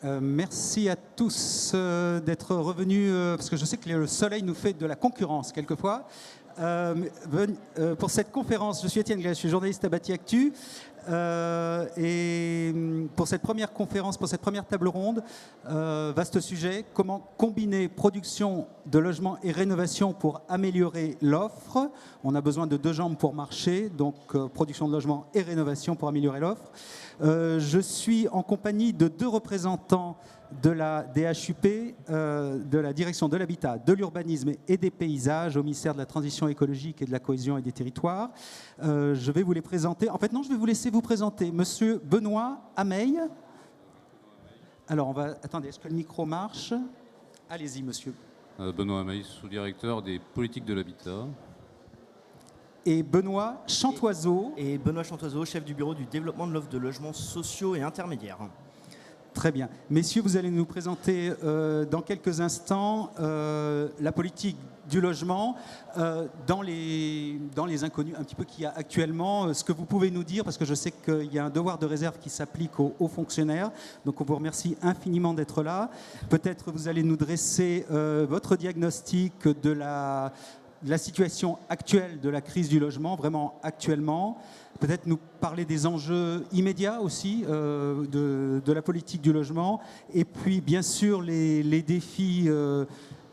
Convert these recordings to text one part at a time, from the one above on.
Merci à tous d'être revenus, parce que je sais que le soleil nous fait de la concurrence quelquefois. Pour cette conférence, je suis Étienne Glaise, je suis journaliste à Bâti Actu. Et pour cette première conférence, pour cette première table ronde, vaste sujet, comment combiner production de logements et rénovation pour améliorer l'offre. On a besoin de deux jambes pour marcher, donc production de logements et rénovation pour améliorer l'offre. Je suis en compagnie de deux représentants de la DHUP, de la Direction de l'Habitat, de l'Urbanisme et des Paysages au ministère de la Transition écologique et de la Cohésion et des Territoires. Je vais vous les présenter. En fait, non, je vais vous laisser vous présenter. Monsieur Benoît Ameille. Alors, on va... Attendez, est-ce que le micro marche? Allez-y, monsieur. Benoît Ameille, sous-directeur des politiques de l'habitat. Et Benoît Chantoiseau. Et Benoît Chantoiseau, chef du bureau du développement de l'offre de logements sociaux et intermédiaires. Très bien. Messieurs, vous allez nous présenter dans quelques instants la politique du logement dans les inconnus un petit peu qu'il y a actuellement. Ce que vous pouvez nous dire, parce que je sais qu'il y a un devoir de réserve qui s'applique aux fonctionnaires. Donc on vous remercie infiniment d'être là. Peut-être vous allez nous dresser votre diagnostic de la situation actuelle de la crise du logement, vraiment actuellement. Peut-être nous parler des enjeux immédiats aussi de la politique du logement. Et puis, bien sûr, les défis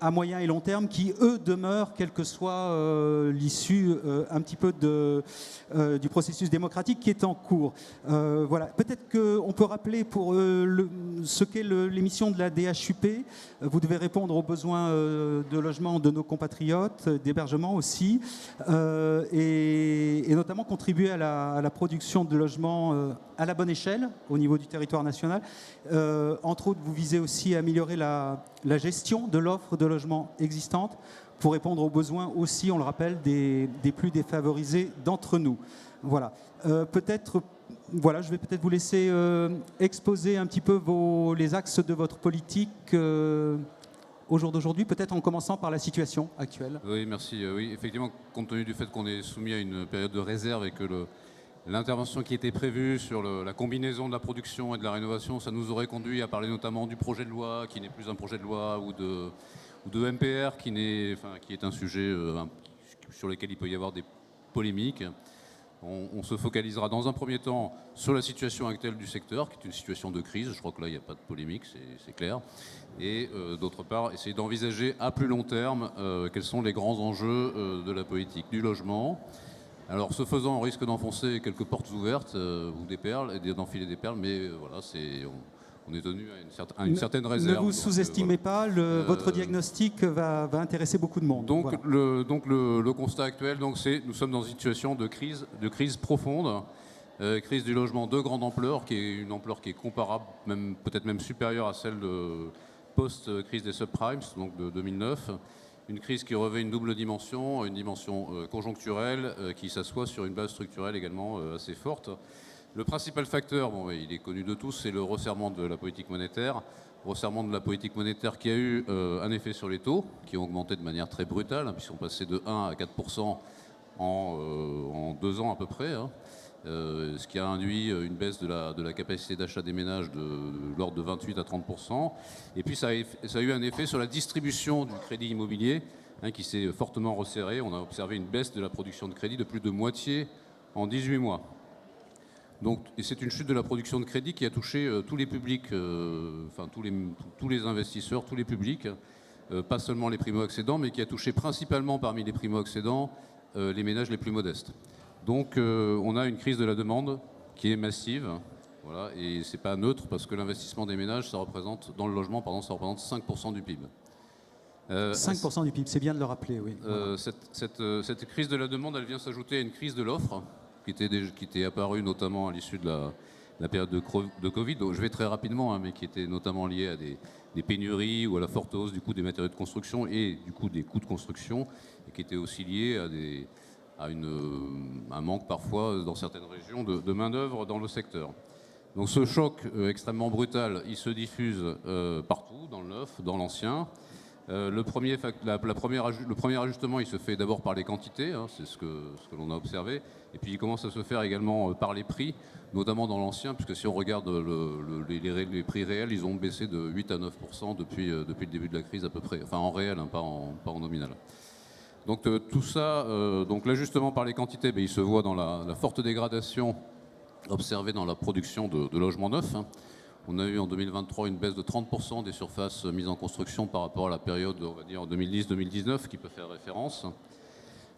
à moyen et long terme qui, eux, demeurent, quelle que soit l'issue un petit peu du processus démocratique qui est en cours. Voilà. Peut-être qu'on peut rappeler pour ce qu'est l'émission de la DHUP. Vous devez répondre aux besoins de logement de nos compatriotes, d'hébergement aussi, et notamment contribuer à la production de logements à la bonne échelle au niveau du territoire national. Entre autres, vous visez aussi à améliorer la gestion de l'offre de logements existante pour répondre aux besoins aussi, on le rappelle, des plus défavorisés d'entre nous. Voilà. Voilà, je vais peut-être vous laisser exposer un petit peu les axes de votre politique au jour d'aujourd'hui, peut-être en commençant par la situation actuelle. Oui, merci. Oui, effectivement, compte tenu du fait qu'on est soumis à une période de réserve et que l'intervention qui était prévue sur la combinaison de la production et de la rénovation, ça nous aurait conduit à parler notamment du projet de loi, qui n'est plus un projet de loi, ou de MPR, qui est un sujet sur lequel il peut y avoir des polémiques. On se focalisera dans un premier temps sur la situation actuelle du secteur, qui est une situation de crise. Je crois que là, il n'y a pas de polémique, c'est clair. Et d'autre part, essayer d'envisager à plus long terme quels sont les grands enjeux de la politique du logement. Alors, ce faisant, on risque d'enfoncer quelques portes ouvertes ou des perles, et d'enfiler des perles, mais voilà, on est tenu à une certaine réserve. Ne vous sous-estimez pas, votre diagnostic va intéresser beaucoup de monde. Donc, voilà. le constat actuel, nous sommes dans une situation de crise profonde, crise du logement de grande ampleur, qui est une ampleur qui est comparable, peut-être même supérieure à celle de post-crise des subprimes, donc de 2009. Une crise qui revêt une double dimension, une dimension conjoncturelle qui s'assoit sur une base structurelle également assez forte. Le principal facteur, il est connu de tous, c'est le resserrement de la politique monétaire. Resserrement de la politique monétaire qui a eu un effet sur les taux, qui ont augmenté de manière très brutale, puisqu'ils sont passés de 1 à 4% en 2 ans à peu près. Ce qui a induit une baisse de la capacité d'achat des ménages de l'ordre de 28 à 30%. Et puis ça a eu un effet sur la distribution du crédit immobilier, qui s'est fortement resserré. On a observé une baisse de la production de crédit de plus de moitié en 18 mois. Et c'est une chute de la production de crédit qui a touché tous les publics, tous les investisseurs, tous les publics, pas seulement les primo-accédants, mais qui a touché principalement parmi les primo-accédants les ménages les plus modestes. Donc on a une crise de la demande qui est massive, voilà, et c'est pas neutre parce que l'investissement des ménages, dans le logement, ça représente 5% du PIB. 5% du PIB, c'est bien de le rappeler, oui. Voilà. Cette crise de la demande, elle vient s'ajouter à une crise de l'offre qui était apparue notamment à l'issue de la période de Covid. Donc, je vais très rapidement, mais qui était notamment liée à des pénuries ou à la forte hausse du coût des matériaux de construction et du coup des coûts de construction, et qui était aussi liée à un manque parfois dans certaines régions de main-d'œuvre dans le secteur. Donc ce choc extrêmement brutal, il se diffuse partout, dans le neuf, dans l'ancien. Le premier ajustement, il se fait d'abord par les quantités, hein, c'est ce que l'on a observé, et puis il commence à se faire également par les prix, notamment dans l'ancien, puisque si on regarde les prix réels, ils ont baissé de 8 à 9% depuis le début de la crise à peu près, enfin en réel, hein, pas en nominal. Donc tout ça, donc l'ajustement par les quantités, il se voit dans la forte dégradation observée dans la production de logements neufs, hein. On a eu en 2023 une baisse de 30% des surfaces mises en construction par rapport à la période, on va dire 2010-2019, qui peut faire référence.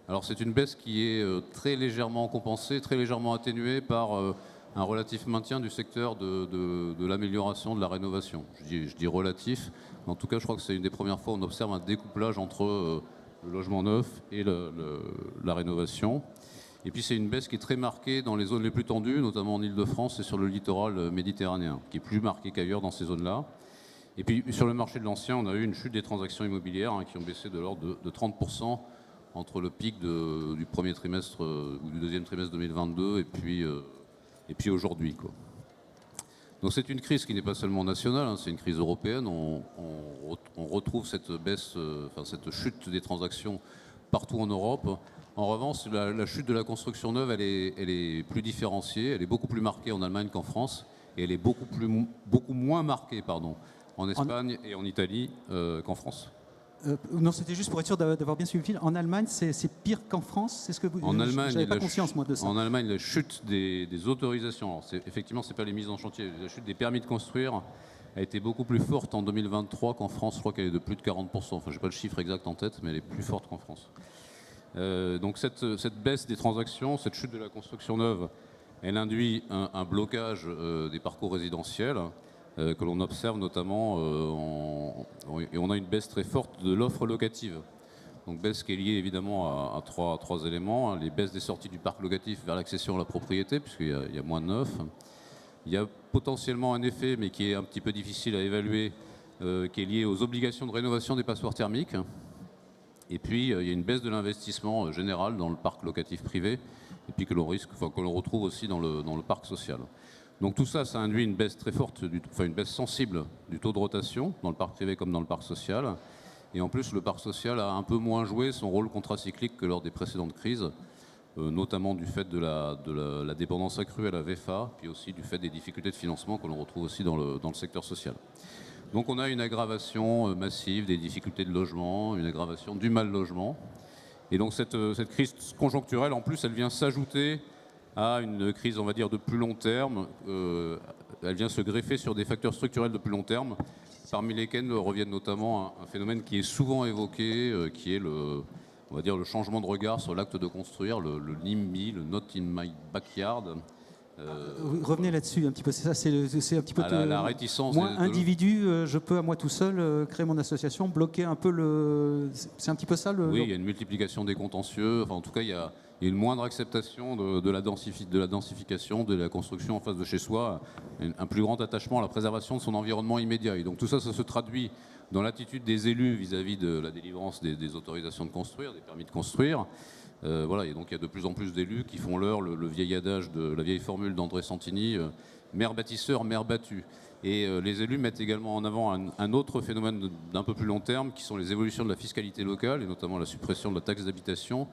Alors c'est une baisse qui est très légèrement compensée, très légèrement atténuée par un relatif maintien du secteur de l'amélioration, de la rénovation. Je dis relatif, mais en tout cas je crois que c'est une des premières fois où on observe un découplage entre le logement neuf et la rénovation. Et puis c'est une baisse qui est très marquée dans les zones les plus tendues, notamment en Ile-de-France et sur le littoral méditerranéen, qui est plus marquée qu'ailleurs dans ces zones-là. Et puis sur le marché de l'ancien, on a eu une chute des transactions immobilières, hein, qui ont baissé de l'ordre de 30% entre le pic du premier trimestre ou du deuxième trimestre 2022 et puis aujourd'hui, quoi. Donc c'est une crise qui n'est pas seulement nationale, hein, c'est une crise européenne. On retrouve cette baisse, cette chute des transactions partout en Europe. En revanche, la chute de la construction neuve, elle est plus différenciée, elle est beaucoup plus marquée en Allemagne qu'en France, et elle est beaucoup moins marquée, en Espagne et en Italie qu'en France. Non, c'était juste pour être sûr d'avoir bien suivi le fil. En Allemagne, c'est pire qu'en France, c'est ce que vous. En Allemagne, j'avais pas conscience moi de ça. En Allemagne, la chute des autorisations, alors effectivement, c'est pas les mises en chantier, la chute des permis de construire a été beaucoup plus forte en 2023 qu'en France. Je crois qu'elle est de plus de 40%. Enfin, j'ai pas le chiffre exact en tête, mais elle est plus forte qu'en France. Donc cette baisse des transactions, cette chute de la construction neuve, elle induit un blocage des parcours résidentiels que l'on observe notamment, et on a une baisse très forte de l'offre locative. Donc baisse qui est liée évidemment à trois éléments, hein. Les baisses des sorties du parc locatif vers l'accession à la propriété, puisqu'il y a moins de neuf. Il y a potentiellement un effet, mais qui est un petit peu difficile à évaluer, qui est lié aux obligations de rénovation des passoires thermiques. Et puis, il y a une baisse de l'investissement général dans le parc locatif privé, et puis que l'on retrouve aussi dans le parc social. Donc tout ça, ça induit une baisse très forte, une baisse sensible du taux de rotation dans le parc privé comme dans le parc social. Et en plus, le parc social a un peu moins joué son rôle contracyclique que lors des précédentes crises, notamment du fait de la dépendance accrue à la VFA, puis aussi du fait des difficultés de financement que l'on retrouve aussi dans le secteur social. Donc on a une aggravation massive des difficultés de logement, une aggravation du mal logement. Et donc cette crise conjoncturelle, en plus, elle vient s'ajouter à une crise, on va dire, de plus long terme. Elle vient se greffer sur des facteurs structurels de plus long terme, parmi lesquels reviennent notamment un phénomène qui est souvent évoqué, qui est on va dire, le changement de regard sur l'acte de construire, le NIMBY, le Not in my backyard. Revenez là-dessus un petit peu. C'est ça, c'est un petit peu la réticence. Moi, individu, je peux à moi tout seul créer mon association, bloquer un peu le. C'est un petit peu ça le. Oui, il y a une multiplication des contentieux. Enfin, en tout cas, il y a une moindre acceptation de la densification, de la construction en face de chez soi, un plus grand attachement à la préservation de son environnement immédiat. Et donc tout ça, ça se traduit dans l'attitude des élus vis-à-vis de la délivrance des autorisations de construire, des permis de construire. Voilà, et donc il y a de plus en plus d'élus qui font leur le vieil adage de la vieille formule d'André Santini, maire bâtisseur, maire battu. Et les élus mettent également en avant un autre phénomène d'un peu plus long terme, qui sont les évolutions de la fiscalité locale, et notamment la suppression de la taxe d'habitation,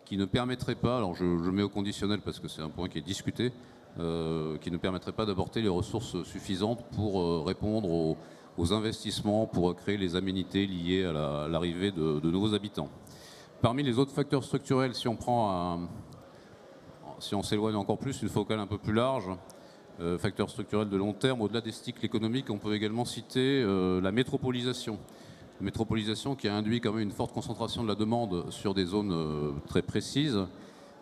qui ne permettrait pas, alors je mets au conditionnel parce que c'est un point qui est discuté, qui ne permettrait pas d'apporter les ressources suffisantes pour répondre aux investissements, pour créer les aménités liées à l'arrivée de nouveaux habitants. Parmi les autres facteurs structurels, si on s'éloigne encore plus, une focale un peu plus large, facteurs structurels de long terme, au-delà des cycles économiques, on peut également citer la métropolisation. La métropolisation qui a induit quand même une forte concentration de la demande sur des zones très précises,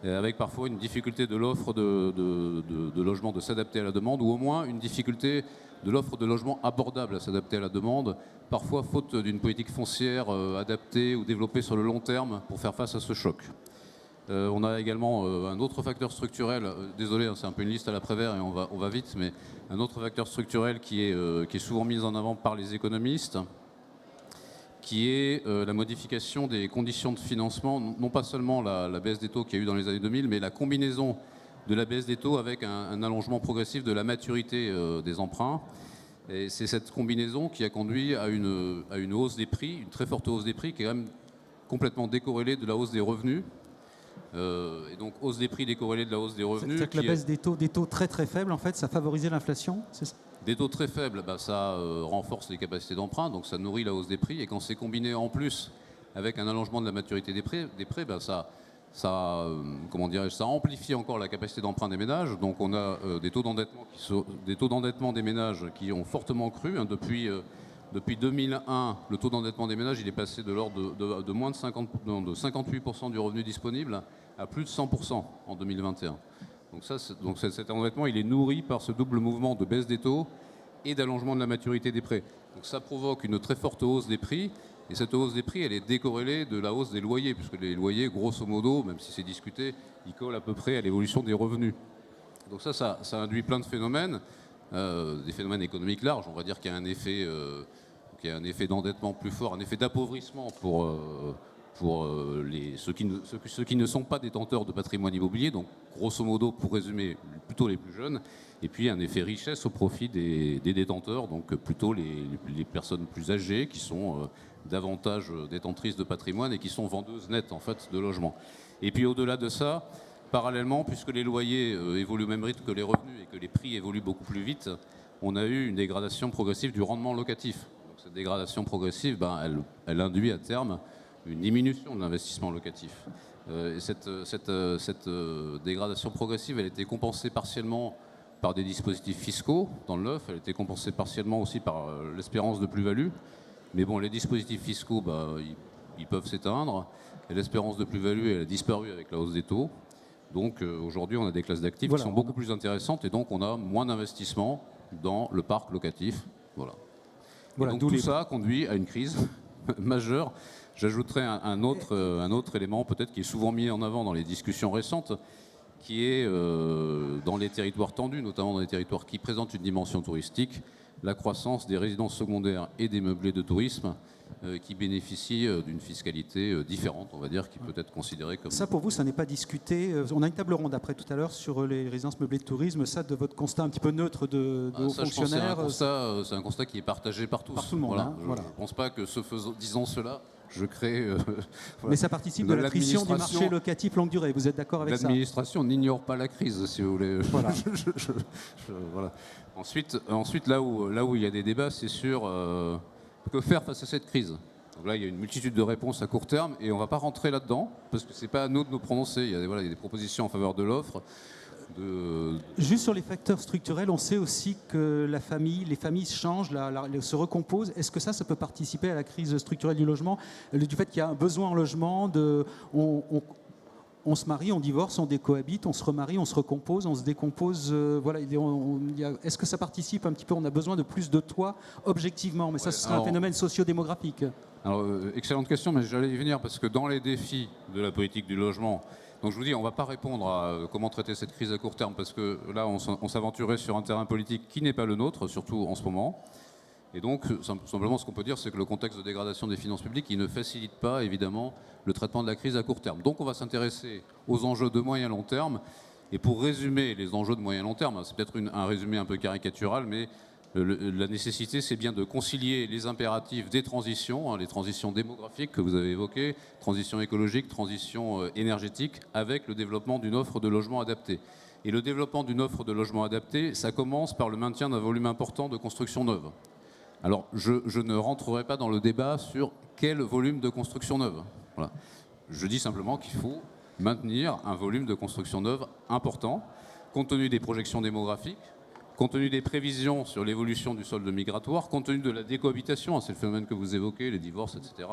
avec parfois une difficulté de l'offre de logement de s'adapter à la demande, ou au moins une difficulté de l'offre de logement abordable à s'adapter à la demande, parfois faute d'une politique foncière adaptée ou développée sur le long terme pour faire face à ce choc. On a également un autre facteur structurel, désolé, hein, c'est un peu une liste à la Prévert et on va vite, mais un autre facteur structurel qui est souvent mis en avant par les économistes, qui est la modification des conditions de financement, non pas seulement la baisse des taux qu'il y a eu dans les années 2000, mais la combinaison de la baisse des taux avec un allongement progressif de la maturité des emprunts. Et c'est cette combinaison qui a conduit à une hausse des prix, une très forte hausse des prix qui est quand même complètement décorrélée de la hausse des revenus. Et donc hausse des prix décorrélée de la hausse des revenus. C'est-à-dire que la baisse des taux très très faibles, en fait, ça favorisait l'inflation, c'est ça? Des taux très faibles, ça renforce les capacités d'emprunt, donc ça nourrit la hausse des prix. Et quand c'est combiné en plus avec un allongement de la maturité des prêts, ça amplifie encore la capacité d'emprunt des ménages. Donc on a des taux d'endettement des ménages qui ont fortement cru. Depuis 2001, le taux d'endettement des ménages il est passé de l'ordre de moins de 58% du revenu disponible à plus de 100% en 2021. Donc cet endettement il est nourri par ce double mouvement de baisse des taux et d'allongement de la maturité des prêts. Donc ça provoque une très forte hausse des prix. Et cette hausse des prix, elle est décorrélée de la hausse des loyers, puisque les loyers, grosso modo, même si c'est discuté, ils collent à peu près à l'évolution des revenus. Donc ça induit plein de phénomènes, des phénomènes économiques larges. On va dire qu'il y a un effet d'endettement plus fort, un effet d'appauvrissement pour ceux qui ne sont pas détenteurs de patrimoine immobilier, donc grosso modo, pour résumer, plutôt les plus jeunes, et puis un effet richesse au profit des détenteurs, donc plutôt les personnes plus âgées qui sont davantage détentrices de patrimoine et qui sont vendeuses nettes en fait de logements. Et puis au-delà de ça, parallèlement, puisque les loyers évoluent au même rythme que les revenus et que les prix évoluent beaucoup plus vite, on a eu une dégradation progressive du rendement locatif. Donc cette dégradation progressive, elle induit à terme une diminution de l'investissement locatif. Et cette dégradation progressive, elle a été compensée partiellement par des dispositifs fiscaux dans le LOF, elle a été compensée partiellement aussi par l'espérance de plus-value. Mais bon, les dispositifs fiscaux, ils peuvent s'éteindre. Et l'espérance de plus-value, elle a disparu avec la hausse des taux. Donc aujourd'hui, on a des classes d'actifs qui sont beaucoup plus intéressantes et donc on a moins d'investissement dans le parc locatif. Voilà. Donc tout ça conduit à une crise majeure. J'ajouterai un autre élément peut-être qui est souvent mis en avant dans les discussions récentes, qui est dans les territoires tendus, notamment dans les territoires qui présentent une dimension touristique, la croissance des résidences secondaires et des meublés de tourisme qui bénéficient d'une fiscalité différente, on va dire, qui peut être considérée comme... Ça, pour vous, ça n'est pas discuté. On a une table ronde après tout à l'heure sur les résidences meublées de tourisme. Ça, de votre constat un petit peu neutre de hauts fonctionnaires... C'est un constat qui est partagé par tous. Par tout le monde. Voilà. Hein, voilà. Je ne pense pas que disant cela, je crée... Mais ça participe de l'attrition du marché locatif longue durée. Vous êtes d'accord avec ça? L'administration n'ignore pas la crise, si vous voulez. Voilà. Voilà. Ensuite, là où il y a des débats, c'est sur que faire face à cette crise. Donc là, il y a une multitude de réponses à court terme et on ne va pas rentrer là-dedans parce que ce n'est pas à nous de nous prononcer. Il y a des propositions en faveur de l'offre. Juste sur les facteurs structurels, on sait aussi que les familles changent, se recomposent. Est-ce que ça peut participer à la crise structurelle du logement, du fait qu'il y a un besoin en logement, on se marie, on divorce, on décohabite, on se remarie, on se recompose, on se décompose. Est-ce que ça participe un petit peu? On a besoin de plus de toits, objectivement, mais ça, ce serait un phénomène socio-démographique. Alors, excellente question, mais j'allais y venir parce que dans les défis de la politique du logement, donc je vous dis, on ne va pas répondre à comment traiter cette crise à court terme parce que là, on s'aventurait sur un terrain politique qui n'est pas le nôtre, surtout en ce moment. Et donc, simplement, ce qu'on peut dire, c'est que le contexte de dégradation des finances publiques, il ne facilite pas, évidemment, le traitement de la crise à court terme. Donc, on va s'intéresser aux enjeux de moyen long terme. Et pour résumer les enjeux de moyen long terme, c'est peut-être un résumé un peu caricatural, mais la nécessité, c'est bien de concilier les impératifs des transitions, les transitions démographiques que vous avez évoquées, transition écologique, transition énergétique, avec le développement d'une offre de logement adapté. Et le développement d'une offre de logement adapté, ça commence par le maintien d'un volume important de construction neuve. Alors, je ne rentrerai pas dans le débat sur quel volume de construction neuve. Voilà. Je dis simplement qu'il faut maintenir un volume de construction neuve important, compte tenu des projections démographiques, compte tenu des prévisions sur l'évolution du solde migratoire, compte tenu de la décohabitation, c'est le phénomène que vous évoquez, les divorces, etc.,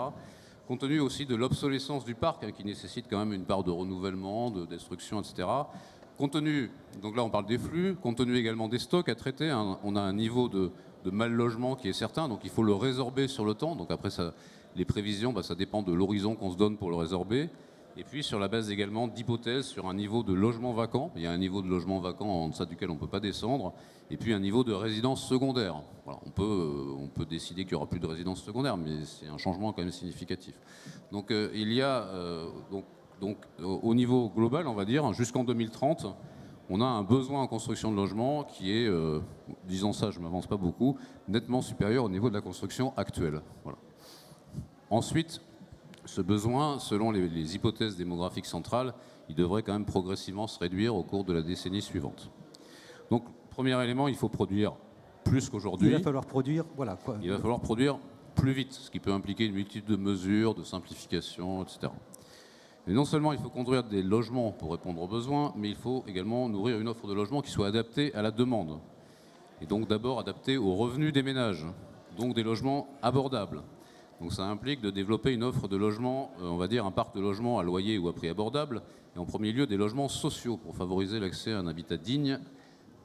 compte tenu aussi de l'obsolescence du parc, qui nécessite quand même une part de renouvellement, de destruction, etc., compte tenu, donc là on parle des flux, compte tenu également des stocks à traiter, on a un niveau de mal logement qui est certain, donc il faut le résorber sur le temps. Donc après, les prévisions, ça dépend de l'horizon qu'on se donne pour le résorber. Et puis sur la base également d'hypothèses sur un niveau de logement vacant. Il y a un niveau de logement vacant en deçà duquel on ne peut pas descendre. Et puis un niveau de résidence secondaire. Voilà, on peut décider qu'il n'y aura plus de résidence secondaire, mais c'est un changement quand même significatif. Donc il y a, au niveau global, on va dire, jusqu'en 2030, on a un besoin en construction de logements qui est, disons ça, je ne m'avance pas beaucoup, nettement supérieur au niveau de la construction actuelle. Voilà. Ensuite, ce besoin, selon les hypothèses démographiques centrales, il devrait quand même progressivement se réduire au cours de la décennie suivante. Donc, premier élément, il faut produire plus qu'aujourd'hui. Il va falloir produire, voilà. Quoi. Il va falloir produire plus vite, ce qui peut impliquer une multitude de mesures, de simplifications, etc. Et non seulement il faut construire des logements pour répondre aux besoins, mais il faut également nourrir une offre de logement qui soit adaptée à la demande. Et donc d'abord adaptée aux revenus des ménages, donc des logements abordables. Donc ça implique de développer une offre de logement, on va dire un parc de logements à loyer ou à prix abordable, et en premier lieu des logements sociaux pour favoriser l'accès à un habitat digne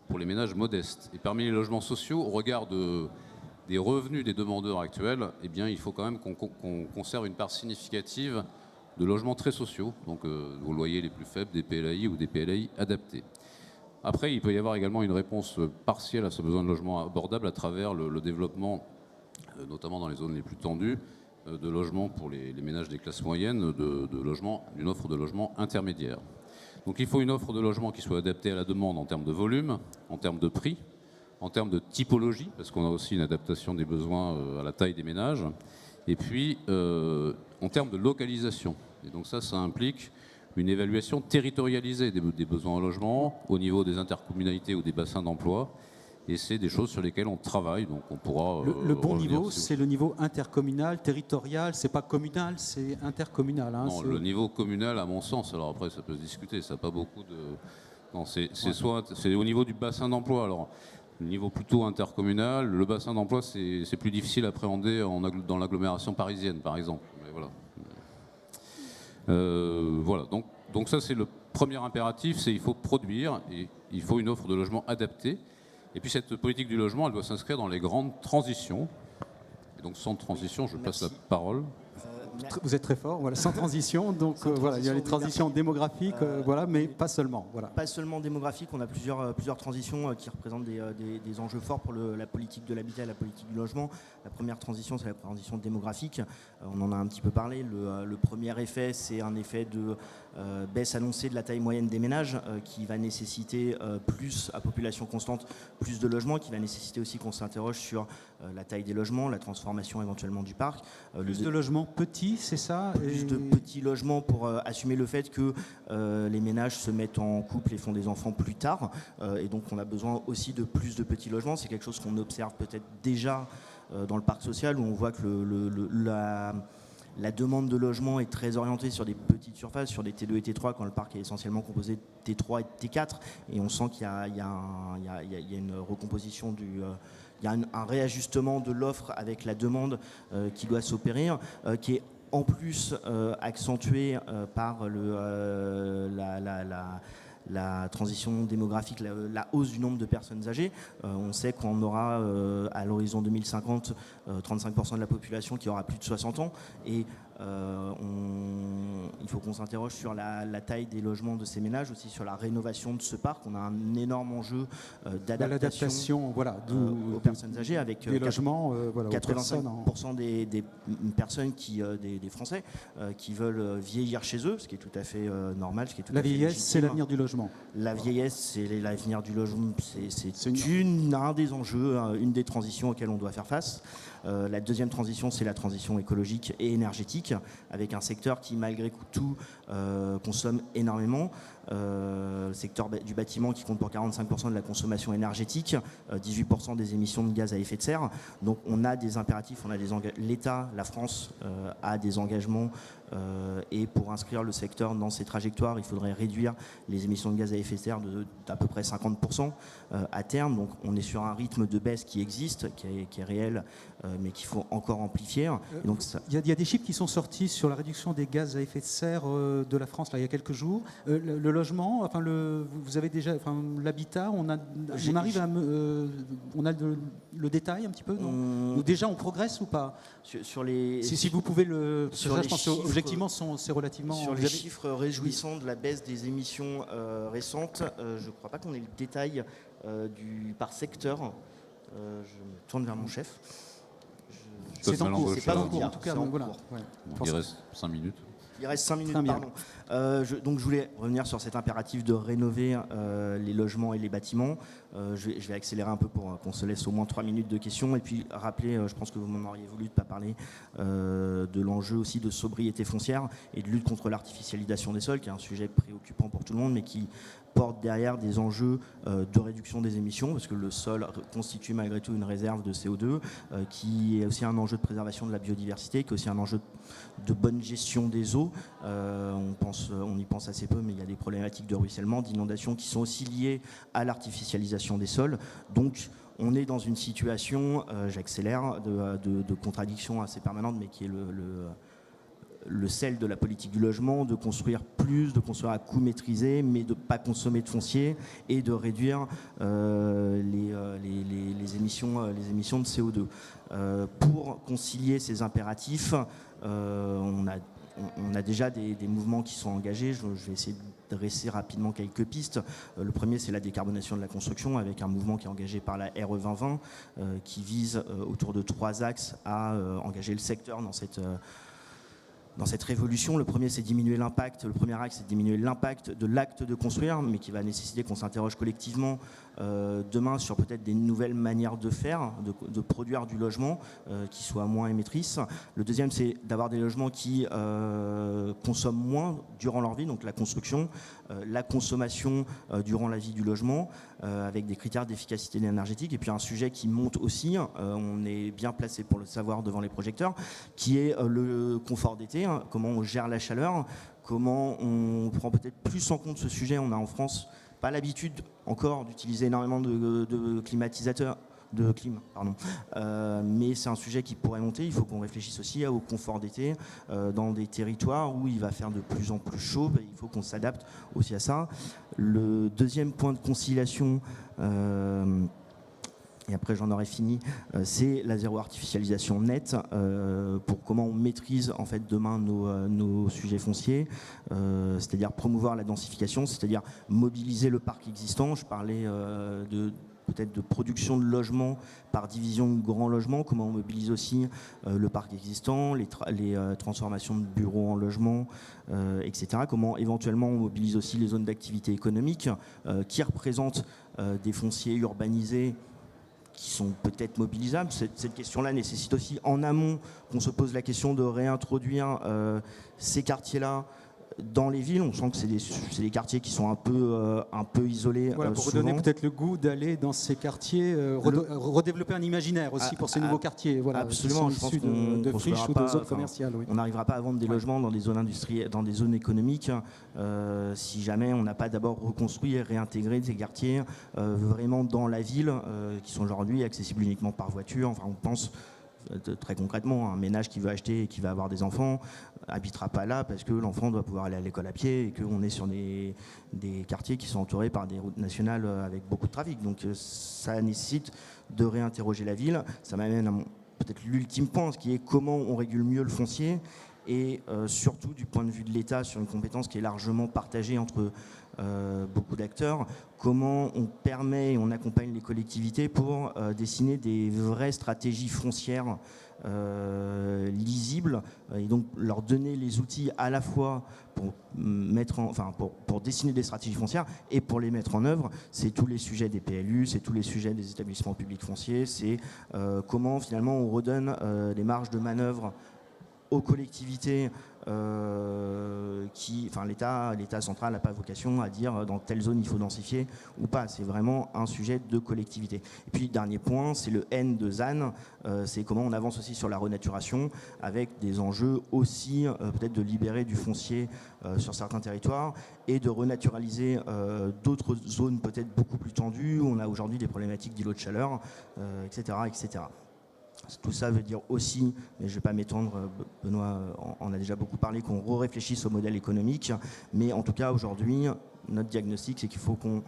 pour les ménages modestes. Et parmi les logements sociaux, au regard des revenus des demandeurs actuels, eh bien, il faut quand même qu'on conserve une part significative de logements très sociaux, donc aux loyers les plus faibles, des PLAI ou des PLAI adaptés. Après, il peut y avoir également une réponse partielle à ce besoin de logement abordable à travers le développement, notamment dans les zones les plus tendues, de logements pour les ménages des classes moyennes, d'une offre de logement intermédiaire. Donc il faut une offre de logement qui soit adaptée à la demande en termes de volume, en termes de prix, en termes de typologie, parce qu'on a aussi une adaptation des besoins à la taille des ménages, et puis en termes de localisation. Et donc ça implique une évaluation territorialisée des besoins en logement au niveau des intercommunalités ou des bassins d'emploi. Et c'est des choses sur lesquelles on travaille, donc on pourra... Le bon niveau, c'est le niveau intercommunal, territorial, c'est pas communal, c'est intercommunal. Hein, non, le niveau communal, à mon sens, alors après ça peut se discuter, ça n'a pas beaucoup de... Non, c'est au niveau du bassin d'emploi. Alors, le niveau plutôt intercommunal, le bassin d'emploi, c'est plus difficile à appréhender dans l'agglomération parisienne, par exemple. Mais voilà. Voilà. Donc ça, c'est le premier impératif, c'est il faut produire, et il faut une offre de logement adaptée. Et puis cette politique du logement, elle doit s'inscrire dans les grandes transitions. Et donc sans transition, je passe la parole. Vous êtes très fort, voilà, sans transition. Donc voilà, il y a les transitions démographiques, voilà, mais pas seulement. Voilà. Pas seulement démographiques, on a plusieurs transitions qui représentent des enjeux forts pour la politique de l'habitat et la politique du logement. La première transition, c'est la transition démographique. On en a un petit peu parlé. Le premier effet, c'est un effet de baisse annoncée de la taille moyenne des ménages qui va nécessiter plus, à population constante, plus de logements, qui va nécessiter aussi qu'on s'interroge sur la taille des logements, la transformation éventuellement du parc. Plus de logements petits, c'est ça? Plus de petits logements pour assumer le fait que les ménages se mettent en couple et font des enfants plus tard. Et donc on a besoin aussi de plus de petits logements. C'est quelque chose qu'on observe peut-être déjà dans le parc social, où on voit que la demande de logement est très orientée sur des petites surfaces, sur des T2 et T3, quand le parc est essentiellement composé de T3 et de T4. Et on sent qu'il y a une recomposition il y a un réajustement de l'offre avec la demande qui doit s'opérer, qui est en plus accentué par la transition démographique, la hausse du nombre de personnes âgées. On sait qu'on aura à l'horizon 2050 35% de la population qui aura plus de 60 ans. Et il faut qu'on s'interroge sur la taille des logements de ces ménages, aussi sur la rénovation de ce parc. On a un énorme enjeu d'adaptation aux personnes âgées, avec des logements, 85% des personnes des Français qui veulent vieillir chez eux, ce qui est tout à fait normal. Ce qui est tout la à fait vieillesse, légitime. c'est l'avenir du logement. La vieillesse, c'est l'avenir du logement. C'est un des enjeux, une des transitions auxquelles on doit faire face. La deuxième transition, c'est la transition écologique et énergétique, avec un secteur qui, malgré tout, consomme énormément. Le secteur du bâtiment qui compte pour 45% de la consommation énergétique, 18% des émissions de gaz à effet de serre. Donc on a des impératifs, l'État, la France a des engagements et pour inscrire le secteur dans ces trajectoires, il faudrait réduire les émissions de gaz à effet de serre d'à peu près 50% à terme. Donc on est sur un rythme de baisse qui existe, qui est réel, mais qu'il faut encore amplifier. Donc il y a des chiffres qui sont sortis sur la réduction des gaz à effet de serre de la France là, il y a quelques jours. Le logement, enfin vous avez déjà, l'habitat, on a le détail un petit peu, non? Ou déjà on progresse ou pas? Sur les si vous pouvez le, sur ça, les je pense chiffres, objectivement c'est relativement. Sur les chiffres réjouissants de la baisse des émissions récentes, je ne crois pas qu'on ait le détail par secteur. Je me tourne vers mon chef. C'est en cours, c'est pas en cours en tout cas. Il reste 5 minutes. Il reste 5 minutes, Très bien. pardon. Donc je voulais revenir sur cet impératif de rénover les logements et les bâtiments. Je vais accélérer un peu pour qu'on se laisse au moins 3 minutes de questions. Et puis rappeler, je pense que vous m'en auriez voulu de ne pas parler de l'enjeu aussi de sobriété foncière et de lutte contre l'artificialisation des sols, qui est un sujet préoccupant pour tout le monde, mais qui porte derrière des enjeux de réduction des émissions, parce que le sol constitue malgré tout une réserve de CO2, qui est aussi un enjeu de préservation de la biodiversité, qui est aussi un enjeu de bonne gestion des eaux. On y pense assez peu, mais il y a des problématiques de ruissellement, d'inondation qui sont aussi liées à l'artificialisation des sols. Donc on est dans une situation, j'accélère, de contradiction assez permanente, mais qui est le sel de la politique du logement, de construire plus, de construire à coût maîtrisé, mais de ne pas consommer de foncier et de réduire les émissions de CO2. Pour concilier ces impératifs, on a déjà des mouvements qui sont engagés. Je vais essayer de dresser rapidement quelques pistes. Le premier, c'est la décarbonation de la construction, avec un mouvement qui est engagé par la RE 2020, qui vise autour de 3 axes à engager le secteur dans cette révolution. Le premier, c'est diminuer l'impact. Le premier axe, c'est diminuer l'impact de l'acte de construire, mais qui va nécessiter qu'on s'interroge collectivement demain sur peut-être des nouvelles manières de faire, de produire du logement qui soient moins émettrices. Le deuxième, c'est d'avoir des logements qui consomment moins durant leur vie, donc la construction, la consommation durant la vie du logement, avec des critères d'efficacité énergétique. Et puis un sujet qui monte aussi, on est bien placé pour le savoir devant les projecteurs, qui est le confort d'été, hein, comment on gère la chaleur, comment on prend peut-être plus en compte ce sujet. On a en France pas l'habitude encore d'utiliser énormément de climatisateurs, mais c'est un sujet qui pourrait monter. Il faut qu'on réfléchisse aussi au confort d'été dans des territoires où il va faire de plus en plus chaud. Il faut qu'on s'adapte aussi à ça. Le deuxième point de conciliation, et après j'en aurai fini, c'est la zéro artificialisation nette, pour comment on maîtrise en fait demain nos sujets fonciers, c'est-à-dire promouvoir la densification, c'est-à-dire mobiliser le parc existant. Je parlais peut-être de production de logements par division de grands logements, comment on mobilise aussi le parc existant, les transformations de bureaux en logements, etc. Comment éventuellement on mobilise aussi les zones d'activité économique qui représentent des fonciers urbanisés qui sont peut-être mobilisables. Cette question-là nécessite aussi en amont qu'on se pose la question de réintroduire ces quartiers-là dans les villes. On sent que c'est des quartiers qui sont un peu isolés. Voilà, pour souvent. redonner peut-être le goût d'aller dans ces quartiers, redévelopper un imaginaire aussi pour ces nouveaux quartiers. Voilà, absolument, je pense de friches ou de zones commerciales. Oui. On n'arrivera pas à vendre des logements dans des zones industrielles, dans des zones économiques, si jamais on n'a pas d'abord reconstruit et réintégré ces quartiers vraiment dans la ville, qui sont aujourd'hui accessibles uniquement par voiture. Enfin, on pense très concrètement, un ménage qui veut acheter et qui va avoir des enfants habitera pas là parce que l'enfant doit pouvoir aller à l'école à pied et qu'on est sur des quartiers qui sont entourés par des routes nationales avec beaucoup de trafic. Donc ça nécessite de réinterroger la ville. Ça m'amène à peut-être l'ultime point, ce qui est comment on régule mieux le foncier et surtout du point de vue de l'État sur une compétence qui est largement partagée entre beaucoup d'acteurs, comment on permet et on accompagne les collectivités pour dessiner des vraies stratégies foncières lisibles et donc leur donner les outils à la fois pour pour dessiner des stratégies foncières et pour les mettre en œuvre. C'est tous les sujets des PLU, c'est tous les sujets des établissements publics fonciers, c'est comment finalement on redonne les marges de manœuvre aux collectivités l'État central n'a pas vocation à dire dans telle zone il faut densifier ou pas. C'est vraiment un sujet de collectivité. Et puis, dernier point, c'est le N de ZAN. C'est comment on avance aussi sur la renaturation avec des enjeux aussi peut-être de libérer du foncier sur certains territoires et de renaturaliser d'autres zones peut-être beaucoup plus tendues où on a aujourd'hui des problématiques d'îlots de chaleur, etc., etc. Tout ça veut dire aussi, mais je ne vais pas m'étendre, Benoît en a déjà beaucoup parlé, qu'on réfléchisse au modèle économique. Mais en tout cas, aujourd'hui, notre diagnostic, c'est qu'il faut qu'on,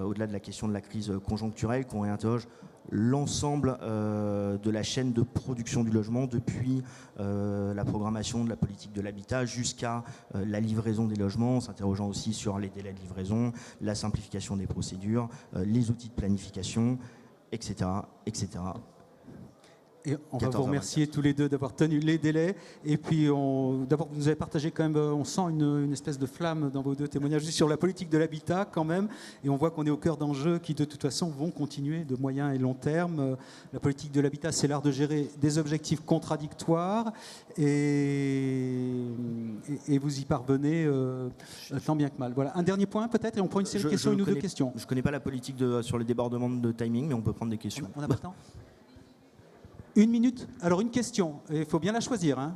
au-delà de la question de la crise conjoncturelle, qu'on réinterroge l'ensemble de la chaîne de production du logement, depuis la programmation de la politique de l'habitat jusqu'à la livraison des logements, en s'interrogeant aussi sur les délais de livraison, la simplification des procédures, les outils de planification, etc., etc. Et on va 14h24. vous remercier tous les deux d'avoir tenu les délais. Et puis, d'abord, vous nous avez partagé quand même, on sent une espèce de flamme dans vos deux témoignages sur la politique de l'habitat quand même. Et on voit qu'on est au cœur d'enjeux qui, de toute façon, vont continuer de moyen et long terme. La politique de l'habitat, c'est l'art de gérer des objectifs contradictoires. Et vous y parvenez tant bien que mal. Voilà. Un dernier point peut-être, et on prend une série de questions, une ou deux questions. Je ne connais pas la politique sur les débordements de timing, mais on peut prendre des questions. On n'a pas le temps ? Une minute. Alors une question, il faut bien la choisir. Hein.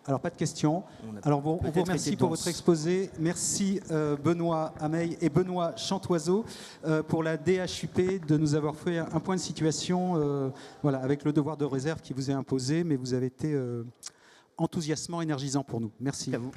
Alors pas de questions. Alors on vous remercie pour votre exposé. Merci Benoît Hamey et Benoît Chantoiseau pour la DHUP de nous avoir fait un point de situation voilà, avec le devoir de réserve qui vous est imposé, mais vous avez été enthousiasmant, énergisant pour nous. Merci. À vous.